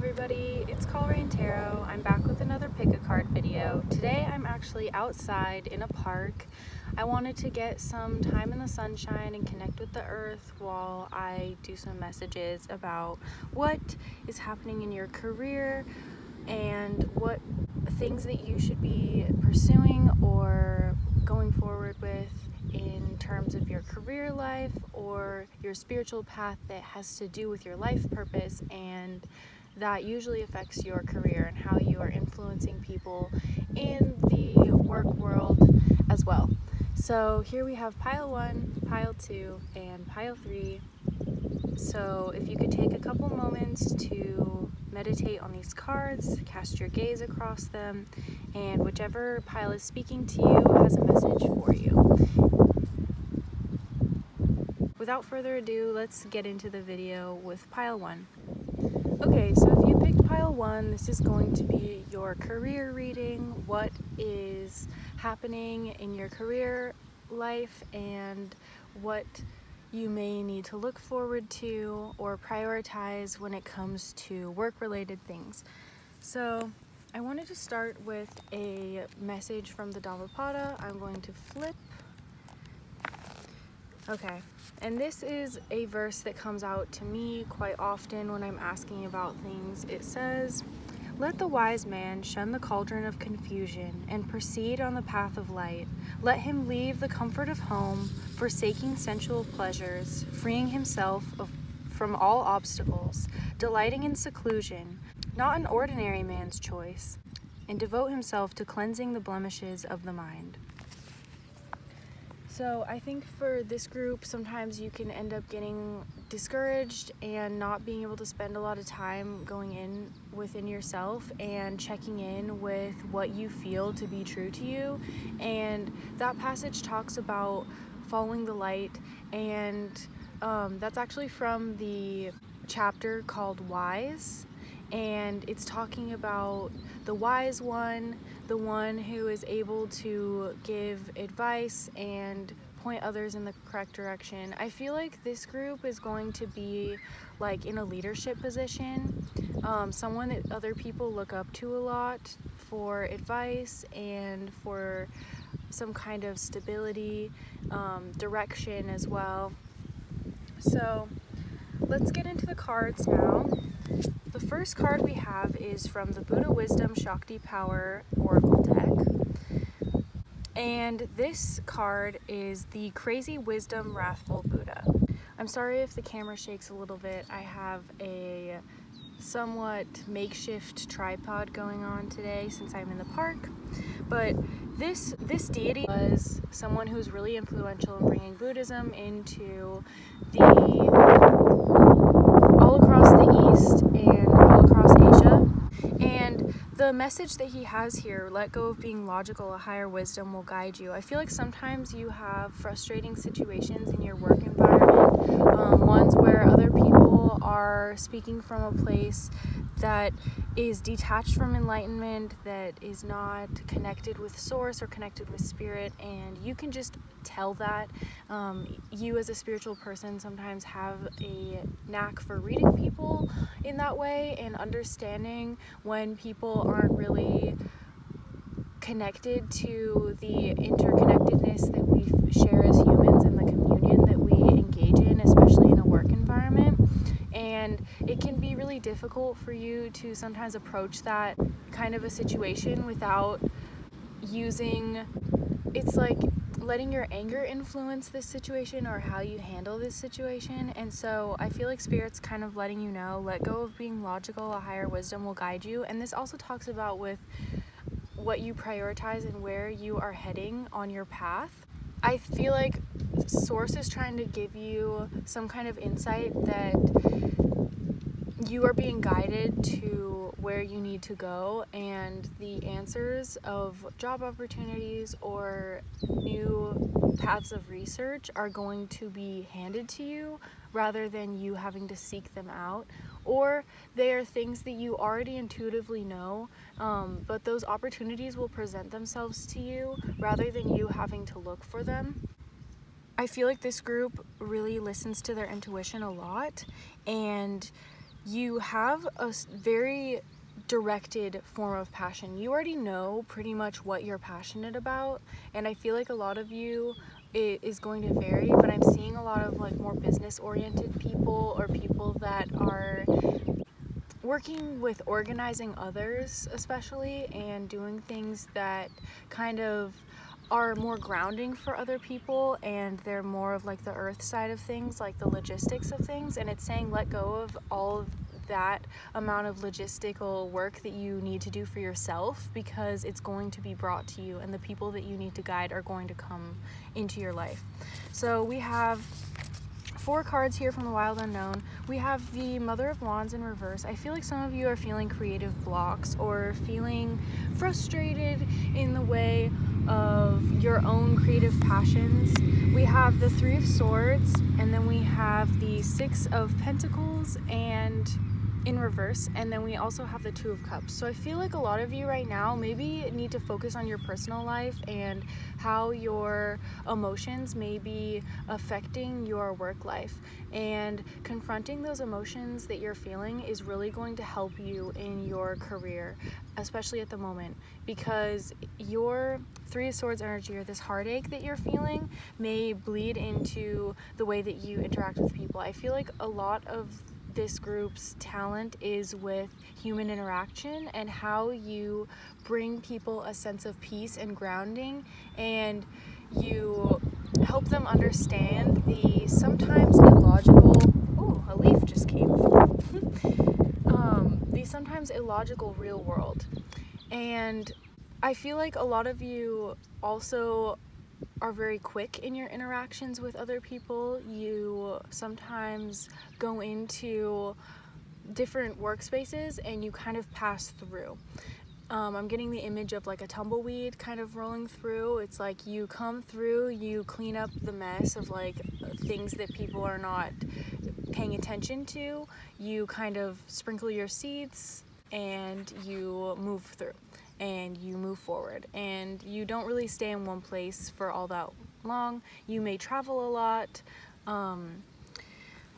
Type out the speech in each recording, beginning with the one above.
everybody, it's Call Rain Tarot. I'm back with another pick a card video. Today I'm actually outside in a park. I wanted to get some time in the sunshine and connect with the earth while I do some messages about what is happening in your career and what things that you should be pursuing or going forward with in terms of your career life or your spiritual path that has to do with your life purpose, and that usually affects your career and how you are influencing people in the work world as well. So here we have pile 1, pile 2, and pile 3. So if you could take a couple moments to meditate on these cards, cast your gaze across them, and whichever pile is speaking to you has a message for you. Without further ado, let's get into the video with pile 1. Okay, so if you picked pile 1, this is going to be your career reading, what is happening in your career life and what you may need to look forward to or prioritize when it comes to work-related things. So I wanted to start with a message from the Dhammapada. I'm going to flip. Okay, and this is a verse that comes out to me quite often when I'm asking about things. It says, "Let the wise man shun the cauldron of confusion and proceed on the path of light. Let him leave the comfort of home, forsaking sensual pleasures, freeing himself from all obstacles, delighting in seclusion, not an ordinary man's choice, and devote himself to cleansing the blemishes of the mind." So I think for this group, sometimes you can end up getting discouraged and not being able to spend a lot of time going in within yourself and checking in with what you feel to be true to you. And that passage talks about following the light, and that's actually from the chapter called Wise. And it's talking about the wise one, the one who is able to give advice and point others in the correct direction. I feel like this group is going to be like in a leadership position, someone that other people look up to a lot for advice and for some kind of stability, direction as well. So let's get into the cards now. The first card we have is from the Buddha Wisdom Shakti Power Oracle deck. And this card is the Crazy Wisdom Wrathful Buddha. I'm sorry if the camera shakes a little bit. I have a somewhat makeshift tripod going on today since I'm in the park. But this deity was someone who's really influential in bringing Buddhism into all across the East and all across Asia. And the message that he has here, let go of being logical, a higher wisdom will guide you. I feel like sometimes you have frustrating situations in your work environment, ones where other people are speaking from a place that is detached from enlightenment, that is not connected with source or connected with spirit, and you can just tell that. You as a spiritual person sometimes have a knack for reading people in that way and understanding when people aren't really connected to the interconnectedness that we share as humans and the communion that we engage in, especially in a work environment. And it can be really difficult for you to sometimes approach that kind of a situation without it's like letting your anger influence this situation or how you handle this situation. And so I feel like Spirit's kind of letting you know, let go of being logical, a higher wisdom will guide you. And this also talks about with what you prioritize and where you are heading on your path. I feel like Source is trying to give you some kind of insight that you are being guided to where you need to go, and the answers of job opportunities or new paths of research are going to be handed to you rather than you having to seek them out. Or they are things that you already intuitively know, but those opportunities will present themselves to you rather than you having to look for them. I feel like this group really listens to their intuition a lot, and you have a very directed form of passion. You already know pretty much what you're passionate about, and I feel like a lot of you, it is going to vary, but I'm seeing a lot of like more business oriented people, or people that are working with organizing others especially, and doing things that kind of are more grounding for other people, and they're more of like the earth side of things, like the logistics of things. And it's saying let go of all of that amount of logistical work that you need to do for yourself, because it's going to be brought to you, and the people that you need to guide are going to come into your life. So we have 4 cards here from the Wild Unknown. We have the Mother of Wands in reverse. I feel like some of you are feeling creative blocks, or feeling frustrated in the way of your own creative passions. We have the 3 of Swords, and then we have the 6 of Pentacles and in reverse, and then we also have the 2 of Cups. So I feel like a lot of you right now maybe need to focus on your personal life and how your emotions may be affecting your work life, and confronting those emotions that you're feeling is really going to help you in your career, especially at the moment, because your 3 of Swords energy, or this heartache that you're feeling, may bleed into the way that you interact with people. I feel like a lot of this group's talent is with human interaction, and how you bring people a sense of peace and grounding, and you help them understand the sometimes illogical, oh, a leaf just came the sometimes illogical real world. And I feel like a lot of you also are very quick in your interactions with other people. You sometimes go into different workspaces and you kind of pass through. I'm getting the image of like a tumbleweed kind of rolling through. It's like you come through, you clean up the mess of like things that people are not paying attention to. You kind of sprinkle your seeds and you move through, and you move forward, and you don't really stay in one place for all that long. You may travel a lot,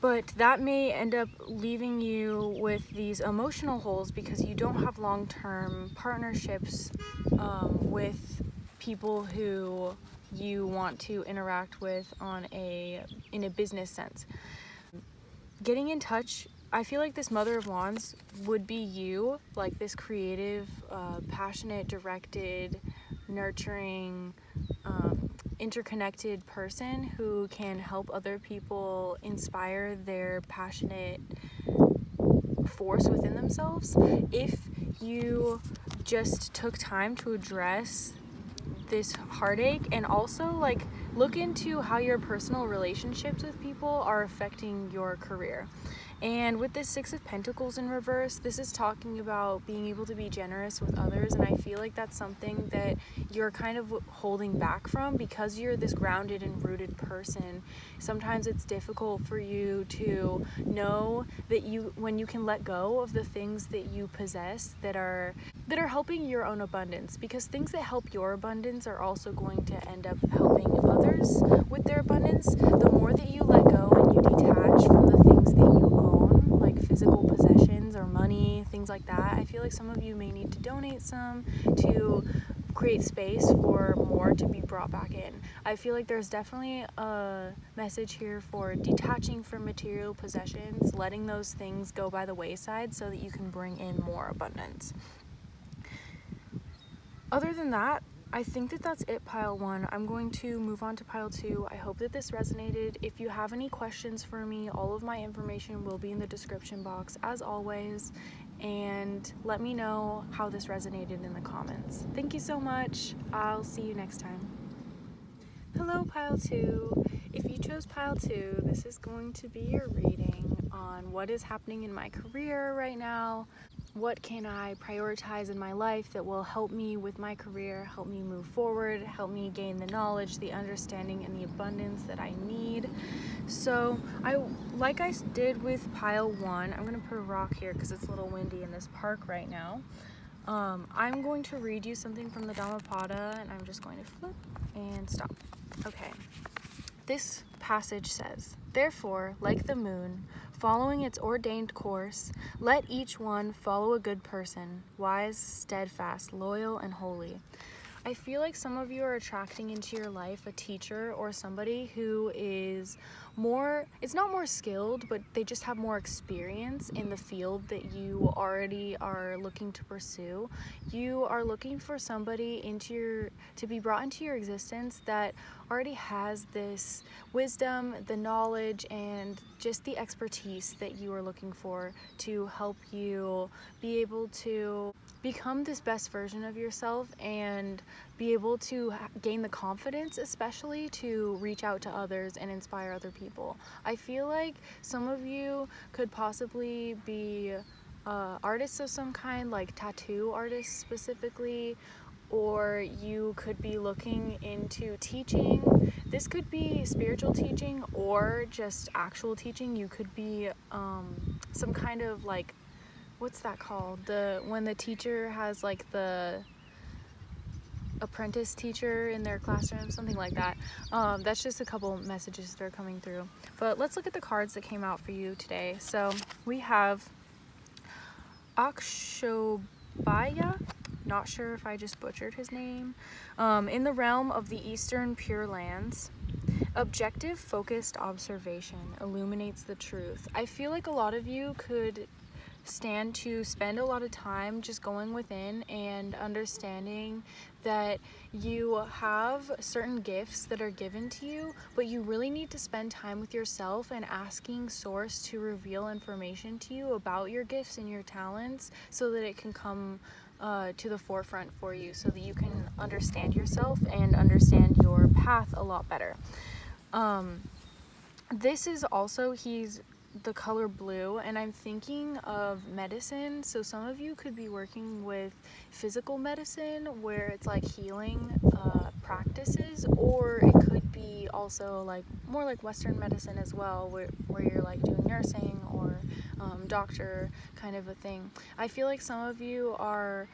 but that may end up leaving you with these emotional holes, because you don't have long-term partnerships with people who you want to interact with in a business sense. Getting in touch, I feel like this Mother of Wands would be you, like this creative, passionate, directed, nurturing, interconnected person who can help other people inspire their passionate force within themselves. If you just took time to address this heartache, and also like look into how your personal relationships with people are affecting your career. And with this 6 of Pentacles in reverse, this is talking about being able to be generous with others, and I feel like that's something that you're kind of holding back from, because you're this grounded and rooted person. Sometimes it's difficult for you to know that when you can let go of the things that you possess that are helping your own abundance, because things that help your abundance are also going to end up helping others with their abundance. The more that you let go and you detach from the things that you own, like physical possessions or money, things like that, I feel like some of you may need to donate some to create space for more to be brought back in. I feel like there's definitely a message here for detaching from material possessions, letting those things go by the wayside so that you can bring in more abundance. Other than that, I think that that's it, pile 1. I'm going to move on to pile 2. I hope that this resonated. If you have any questions for me, all of my information will be in the description box as always, and let me know how this resonated in the comments. Thank you so much. I'll see you next time. Hello, pile 2. If you chose pile 2, this is going to be your reading on what is happening in my career right now. What can I prioritize in my life that will help me with my career, help me move forward, help me gain the knowledge, the understanding, and the abundance that I need. So like I did with pile 1, I'm going to put a rock here because it's a little windy in this park right now. I'm going to read you something from the Dhammapada, and I'm just going to flip and stop. Okay. This passage says, Therefore, like the moon, following its ordained course, let each one follow a good person, wise, steadfast, loyal, and holy. I feel like some of you are attracting into your life a teacher or somebody who is more, it's not more skilled, but they just have more experience in the field that you already are looking to pursue. You are looking for somebody to be brought into your existence that already has this wisdom, the knowledge, and just the expertise that you are looking for to help you be able to become this best version of yourself and be able to gain the confidence, especially to reach out to others and inspire other people. I feel like some of you could possibly be artists of some kind, like tattoo artists specifically, or you could be looking into teaching. This could be spiritual teaching or just actual teaching. You could be some kind of like, what's that called? When the teacher has like the apprentice teacher in their classroom, something like that. That's just a couple messages that are coming through. But let's look at the cards that came out for you today. So we have Akshobhya, not sure if I just butchered his name, in the realm of the Eastern Pure Lands. Objective focused observation illuminates the truth. I feel like a lot of you could stand to spend a lot of time just going within and understanding that you have certain gifts that are given to you, but you really need to spend time with yourself and asking Source to reveal information to you about your gifts and your talents so that it can come to the forefront for you, so that you can understand yourself and understand your path a lot better. This is also, he's the color blue, and I'm thinking of medicine. So some of you could be working with physical medicine where it's like healing practices, or it could be also like more like Western medicine as well, where you're like doing nursing or doctor kind of a thing. I feel like some of you are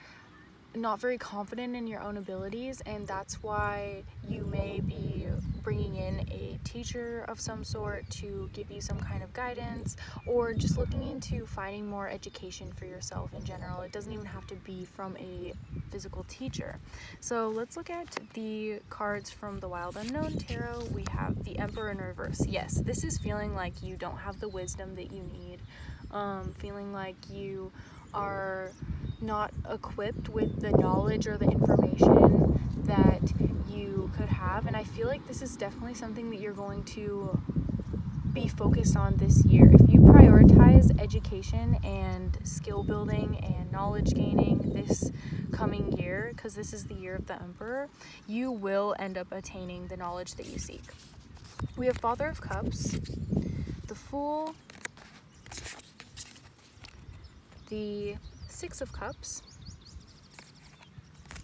not very confident in your own abilities, and that's why you may be bringing in a teacher of some sort to give you some kind of guidance, or just looking into finding more education for yourself in general. It doesn't even have to be from a physical teacher. So let's look at the cards from the Wild Unknown Tarot. We have the Emperor in reverse. Yes, this is feeling like you don't have the wisdom that you need, feeling like you are not equipped with the knowledge or the information that you could have. And I feel like this is definitely something that you're going to be focused on this year. If you prioritize education and skill building and knowledge gaining this coming year, because this is the year of the Emperor, you will end up attaining the knowledge that you seek. We have Father of Cups, the Fool, the Six of Cups,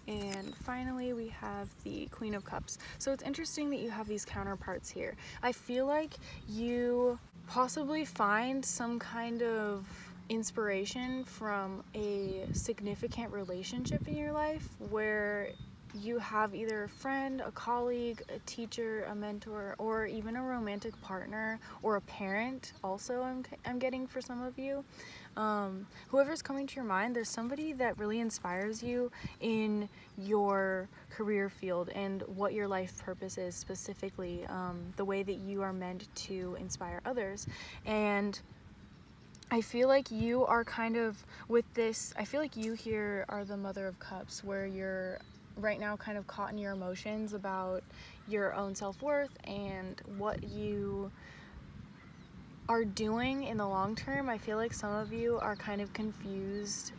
and finally we have the Queen of Cups. So it's interesting that you have these counterparts here. I feel like you possibly find some kind of inspiration from a significant relationship in your life where you have either a friend, a colleague, a teacher, a mentor, or even a romantic partner or a parent also. I'm getting for some of you. Whoever's coming to your mind, there's somebody that really inspires you in your career field and what your life purpose is specifically, the way that you are meant to inspire others. And I feel like you are kind of with this, I feel like you here are the Mother of Cups, where you're right now kind of caught in your emotions about your own self-worth and what you are doing in the long term. I feel like some of you are kind of confused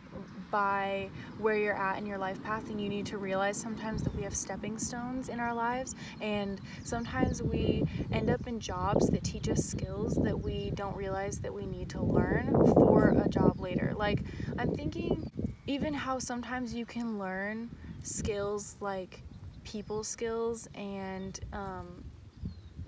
by where you're at in your life path, and you need to realize sometimes that we have stepping stones in our lives, and sometimes we end up in jobs that teach us skills that we don't realize that we need to learn for a job later. Like, I'm thinking even how sometimes you can learn skills like people skills and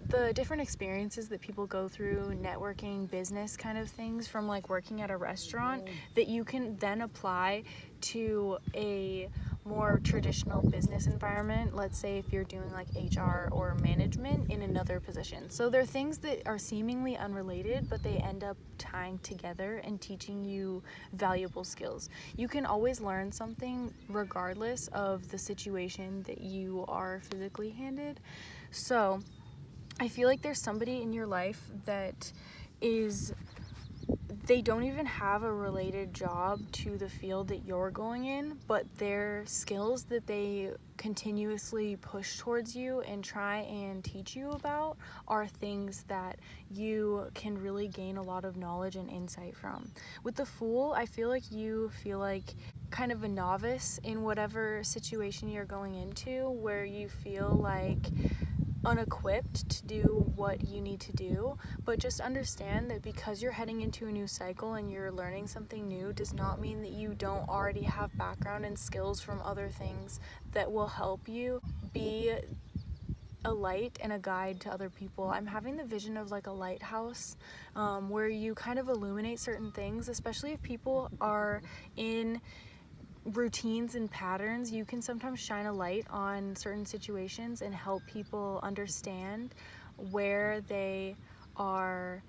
the different experiences that people go through, networking, business kind of things, from like working at a restaurant, that you can then apply to a more traditional business environment. Let's say if you're doing like HR or management in another position. So they're things that are seemingly unrelated, but they end up tying together and teaching you valuable skills. You can always learn something regardless of the situation that you are physically handed. So I feel like there's somebody in your life that they don't even have a related job to the field that you're going in, but their skills that they continuously push towards you and try and teach you about are things that you can really gain a lot of knowledge and insight from. With the Fool, I feel like you feel like kind of a novice in whatever situation you're going into, where you feel like unequipped to do what you need to do, but just understand that because you're heading into a new cycle and you're learning something new does not mean that you don't already have background and skills from other things that will help you be a light and a guide to other people. I'm having the vision of like a lighthouse, where you kind of illuminate certain things, especially if people are in routines and patterns. You can sometimes shine a light on certain situations and help people understand where they are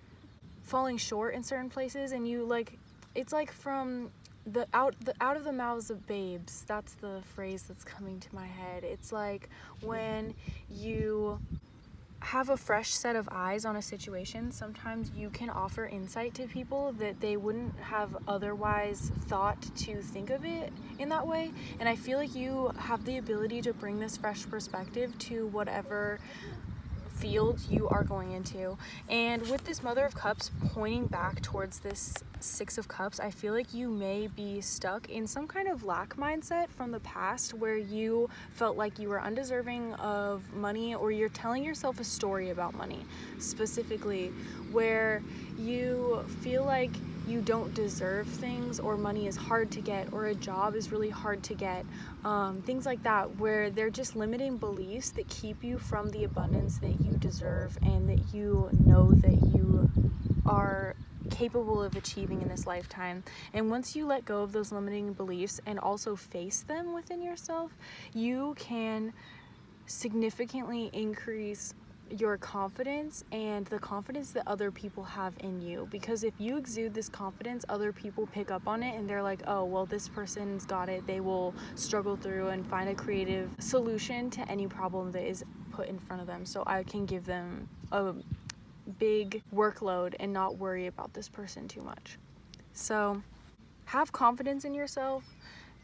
falling short in certain places. And you like, it's like from the out of the mouths of babes, that's the phrase that's coming to my head. It's like when you have a fresh set of eyes on a situation, sometimes you can offer insight to people that they wouldn't have otherwise thought to think of it in that way. And I feel like you have the ability to bring this fresh perspective to whatever field you are going into. And with this Mother of Cups pointing back towards this Six of Cups, I feel like you may be stuck in some kind of lack mindset from the past, where you felt like you were undeserving of money, or you're telling yourself a story about money specifically, where you feel like you don't deserve things, or money is hard to get, or a job is really hard to get, things like that, where they're just limiting beliefs that keep you from the abundance that you deserve and that you know that you are capable of achieving in this lifetime. And once you let go of those limiting beliefs and also face them within yourself, you can significantly increase your confidence and the confidence that other people have in you. Because if you exude this confidence, other people pick up on it and they're like, oh, well, this person's got it. They will struggle through and find a creative solution to any problem that is put in front of them. So I can give them a big workload and not worry about this person too much. So have confidence in yourself.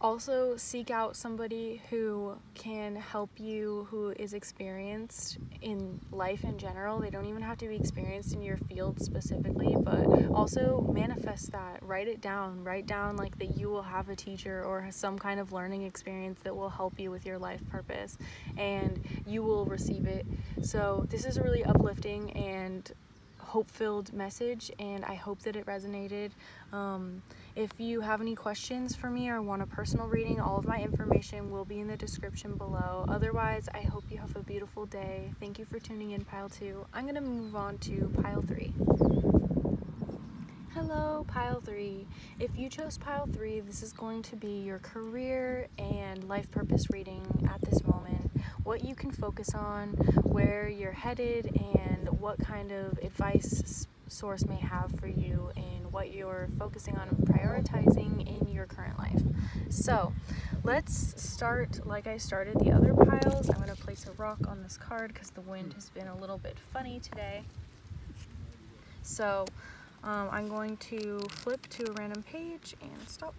Also seek out somebody who can help you, who is experienced in life in general. They don't even have to be experienced in your field specifically, but also manifest that. Write it down. Write down like that you will have a teacher or some kind of learning experience that will help you with your life purpose, and you will receive it. So this is a really uplifting and hope-filled message, and I hope that it resonated. If you have any questions for me or want a personal reading, all of my information will be in the description below. Otherwise, I hope you have a beautiful day. Thank you for tuning in, Pile 2. I'm going to move on to Pile 3. Hello, Pile 3. If you chose Pile 3, this is going to be your career and life purpose reading at this moment. What you can focus on, where you're headed, and what kind of advice source may have for you in what you're focusing on and prioritizing in your current life. So let's start like I started the other piles. I'm going to place a rock on this card because the wind has been a little bit funny today. So I'm going to flip to a random page and stop.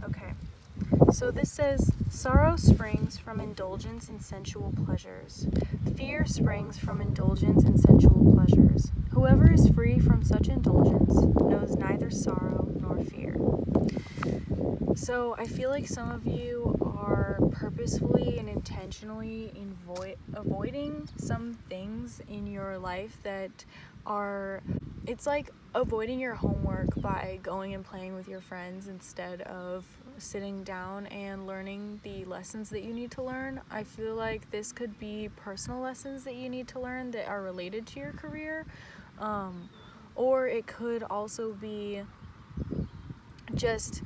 Okay. So this says, sorrow springs from indulgence in sensual pleasures. Fear springs from indulgence in sensual pleasures. Whoever is free from such indulgence knows neither sorrow nor fear. So I feel like some of you are purposefully and intentionally avoiding some things in your life that are, it's like avoiding your homework by going and playing with your friends instead of sitting down and learning the lessons that you need to learn. I feel like this could be personal lessons that you need to learn that are related to your career, or it could also be just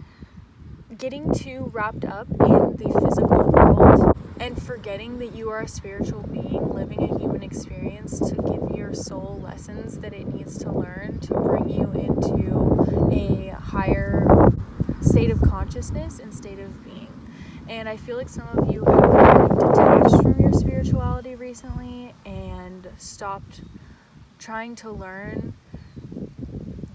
getting too wrapped up in the physical world and forgetting that you are a spiritual being living a human experience to give your soul lessons that it needs to learn to bring you into a higher state of consciousness and state of being. And I feel like some of you have kind of detached from your spirituality recently and stopped trying to learn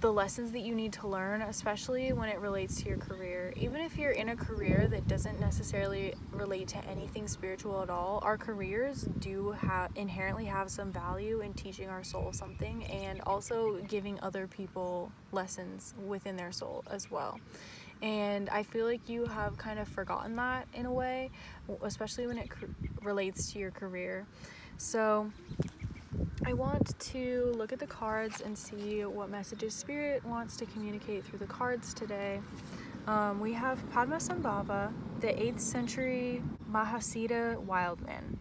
the lessons that you need to learn, especially when it relates to your career. Even if you're in a career that doesn't necessarily relate to anything spiritual at all, our careers do inherently have some value in teaching our soul something and also giving other people lessons within their soul as well. And I feel like you have kind of forgotten that in a way, especially when it relates to your career. So I want to look at the cards and see what messages Spirit wants to communicate through the cards today. We have Padmasambhava, the 8th century Mahasiddha wildman.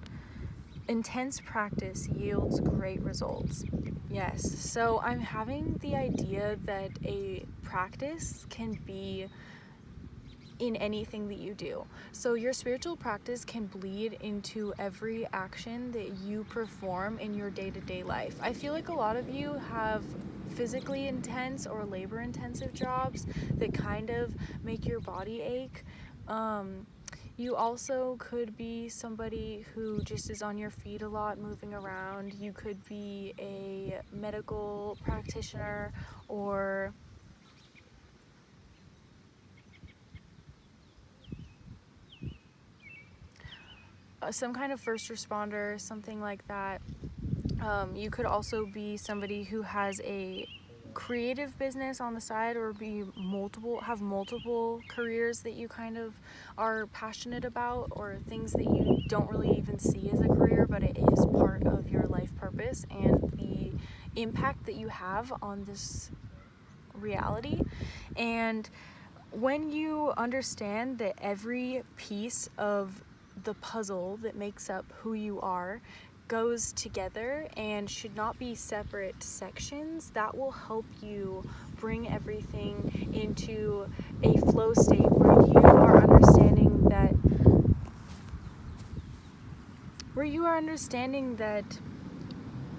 Intense practice yields great results. Yes, so I'm having the idea that a practice can be in anything that you do. So your spiritual practice can bleed into every action that you perform in your day-to-day life. I feel like a lot of you have physically intense or labor intensive jobs that kind of make your body ache. You also could be somebody who just is on your feet a lot, moving around. You could be a medical practitioner or some kind of first responder, something like that. You could also be somebody who has a creative business on the side or have multiple careers that you kind of are passionate about, or things that you don't really even see as a career, but it is part of your life purpose and the impact that you have on this reality. And when you understand that every piece of the puzzle that makes up who you are goes together and should not be separate sections, that will help you bring everything into a flow state where you are understanding that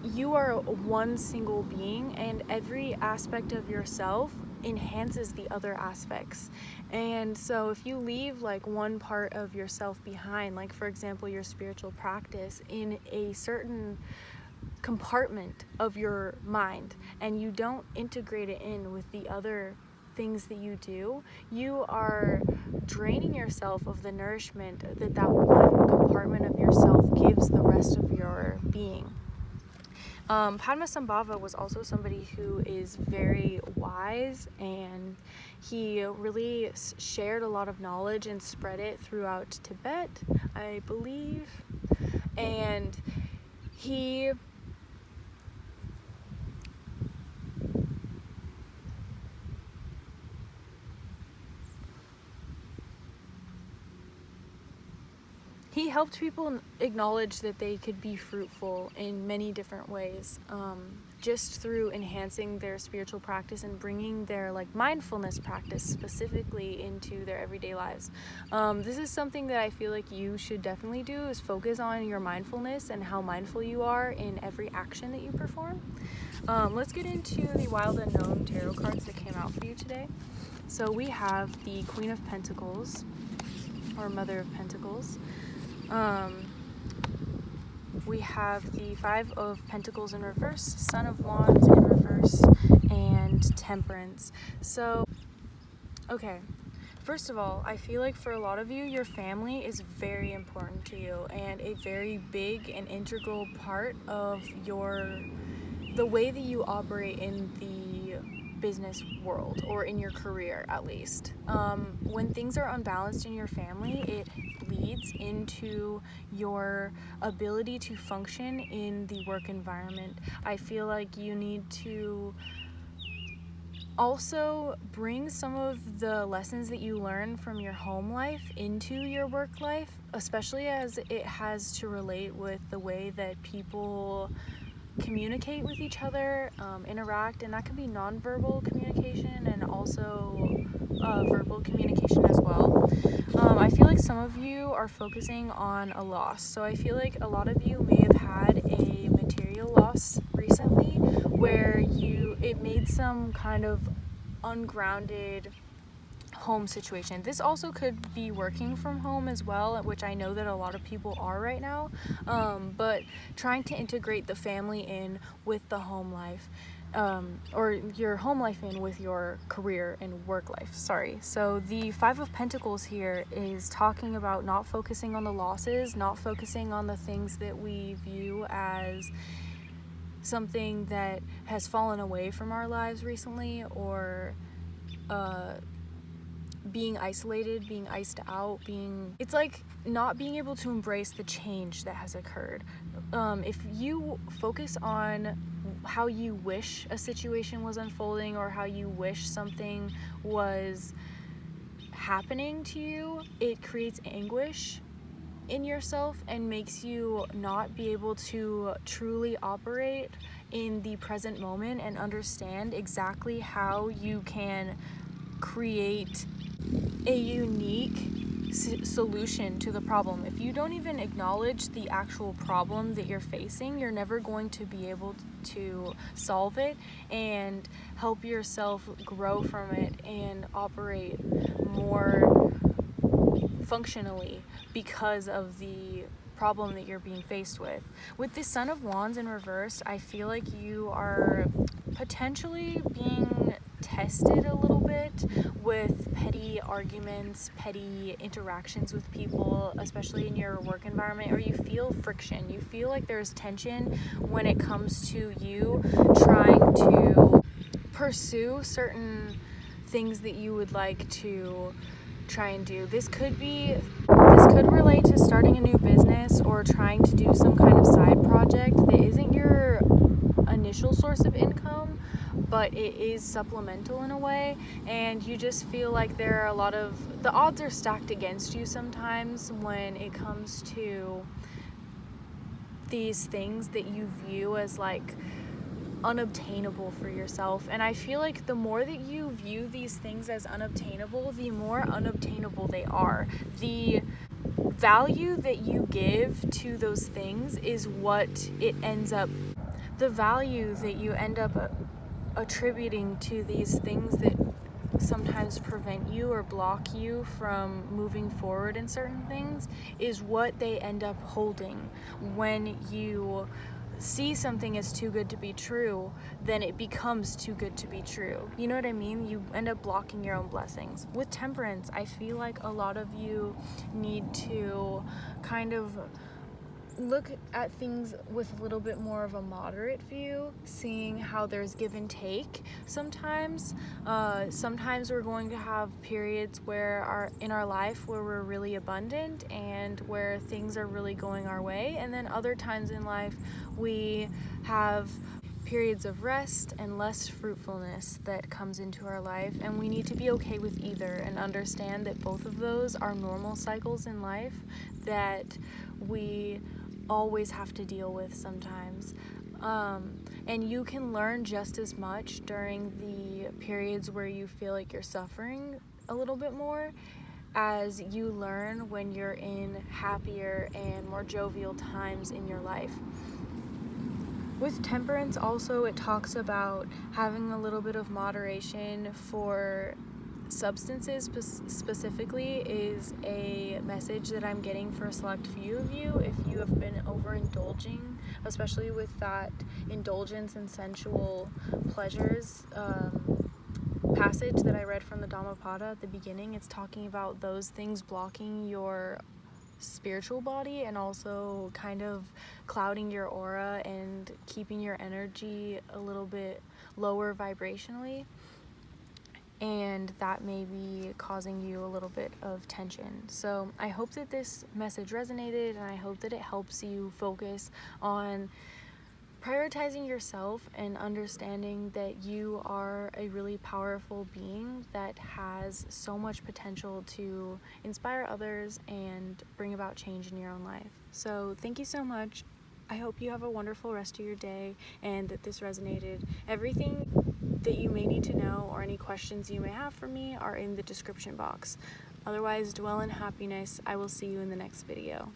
you are one single being, and every aspect of yourself enhances the other aspects. And so if you leave like one part of yourself behind, like for example your spiritual practice, in a certain compartment of your mind, and you don't integrate it in with the other things that you do, you are draining yourself of the nourishment that one compartment of yourself gives the rest of your being. Padmasambhava was also somebody who is very wise, and he really shared a lot of knowledge and spread it throughout Tibet, I believe. And he helped people acknowledge that they could be fruitful in many different ways, just through enhancing their spiritual practice and bringing their mindfulness practice specifically into their everyday lives. This is something that I feel like you should definitely do, is focus on your mindfulness and how mindful you are in every action that you perform. Let's get into the Wild Unknown tarot cards that came out for you today. So we have the Queen of Pentacles, or Mother of Pentacles. We have the Five of Pentacles in reverse, Son of Wands in reverse, and Temperance. So, okay, first of all, I feel like for a lot of you, your family is very important to you and a very big and integral part of the way that you operate in the business world, or in your career at least. When things are unbalanced in your family, it bleeds into your ability to function in the work environment. I feel like you need to also bring some of the lessons that you learn from your home life into your work life, especially as it has to relate with the way that people communicate with each other, interact, and that can be nonverbal communication and also verbal communication as well. like some of you are focusing on a loss. So I feel like a lot of you may have had a material loss recently where it made some kind of ungrounded home situation. This also could be working from home as well, which I know that a lot of people are right now, but trying to integrate the family in with the home life, or your home life in with your career and work life. So the Five of Pentacles here is talking about not focusing on the losses, not focusing on the things that we view as something that has fallen away from our lives recently, or being isolated, being iced out, it's like not being able to embrace the change that has occurred. If you focus on how you wish a situation was unfolding or how you wish something was happening to you, it creates anguish in yourself and makes you not be able to truly operate in the present moment and understand exactly how you can create a unique solution to the problem. If you don't even acknowledge the actual problem that you're facing, you're never going to be able to solve it and help yourself grow from it and operate more functionally because of the problem that you're being faced with. With the Son of Wands in reverse, I feel like you are potentially being tested a little bit with petty arguments, petty interactions with people, especially in your work environment, or you feel friction. You feel like there's tension when it comes to you trying to pursue certain things that you would like to try and do. This could relate to starting a new business or trying to do some kind of side project that isn't your initial source of income, but it is supplemental in a way, and you just feel like there are the odds are stacked against you sometimes when it comes to these things that you view as like unobtainable for yourself. And I feel like the more that you view these things as unobtainable, the more unobtainable they are. The value that you give to those things is what the value that you end up attributing to these things that sometimes prevent you or block you from moving forward in certain things is what they end up holding. When you see something as too good to be true, then it becomes too good to be true. You know what I mean? You end up blocking your own blessings. With Temperance, I feel like a lot of you need to kind of look at things with a little bit more of a moderate view, seeing how there's give and take sometimes. Sometimes we're going to have periods in our life where we're really abundant and where things are really going our way, and then other times in life we have periods of rest and less fruitfulness that comes into our life, and we need to be okay with either and understand that both of those are normal cycles in life that we always have to deal with sometimes. And you can learn just as much during the periods where you feel like you're suffering a little bit more as you learn when you're in happier and more jovial times in your life. With Temperance also, it talks about having a little bit of moderation for substances specifically is a message that I'm getting for a select few of you. If you have been overindulging, especially with that indulgence in sensual pleasures passage that I read from the Dhammapada at the beginning, it's talking about those things blocking your spiritual body and also kind of clouding your aura and keeping your energy a little bit lower vibrationally. And that may be causing you a little bit of tension. So I hope that this message resonated, and I hope that it helps you focus on prioritizing yourself and understanding that you are a really powerful being that has so much potential to inspire others and bring about change in your own life. So thank you so much. I hope you have a wonderful rest of your day and that this resonated. Everything that you may need to know or any questions you may have for me are in the description box. Otherwise, dwell in happiness. I will see you in the next video.